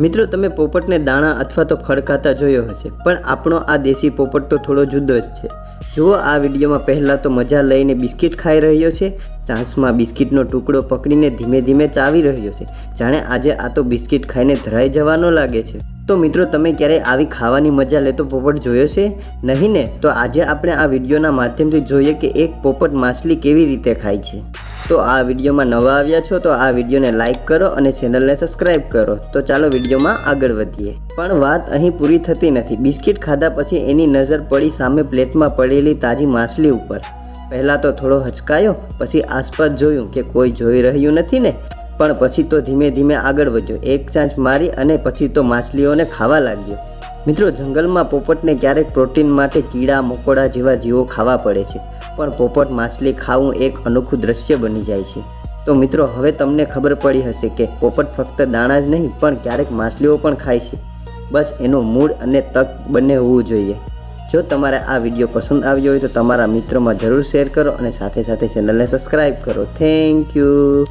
મિત્રો, તમે પોપટને દાણા અથવા તો ફળ ખાતા જોયો હશે, પણ આપણો આ દેશી પોપટ તો થોડો જુદો જ છે. જુઓ આ વિડીયોમાં. પહેલાં તો મજા લઈને બિસ્કિટ ખાઈ રહ્યો છે. ચાંચમાં બિસ્કિટનો ટુકડો પકડીને ધીમે ધીમે ચાવી રહ્યો છે, જાણે આજે આ તો બિસ્કિટ ખાઈને ધરાઈ જવાનો લાગે છે. તો મિત્રો, તમે ક્યારેય આવી ખાવાની મજા લેતો પોપટ જોયો છે? નહીં ને? તો આજે આપણે આ વિડીયોના માધ્યમથી જોઈએ કે એક પોપટ માછલી કેવી રીતે ખાય છે. તો આ વિડીયોમાં નવા આવ્યા છો તો આ વિડીયોને લાઇક કરો અને ચેનલને સબસ્ક્રાઈબ કરો. તો ચાલો વિડીયોમાં આગળ વધીએ. પણ વાત અહીં પૂરી થતી નથી. બિસ્કિટ ખાધા પછી એની નજર પડી સામે પ્લેટમાં પડેલી તાજી માછલી ઉપર. પહેલાં તો થોડો હચકાયો, પછી આસપાસ જોયું કે કોઈ જોઈ રહ્યું નથી ને. પણ પછી તો ધીમે ધીમે આગળ વધ્યો, એક ચાંચ મારી અને પછી તો માછલીઓને ખાવા લાગ્યો. મિત્રો, જંગલમાં પોપટને ક્યારેક પ્રોટીન માટે કીડા મકોડા જેવા જીવો ખાવા પડે છે, પણ પોપટ માછલી ખાવું એક અનોખું દ્રશ્ય બની જાય છે. તો મિત્રો, હવે તમને ખબર પડી હશે કે પોપટ ફક્ત દાણા જ નહીં પણ ક્યારેક માછલીઓ પણ ખાય છે. બસ એનું મૂડ અને તક બંને હોવું જોઈએ. જો તમારે આ વિડીયો પસંદ આવ્યો હોય તો તમારા મિત્રોમાં જરૂર શેર કરો અને સાથે સાથે ચેનલને સબસ્ક્રાઈબ કરો. Thank you.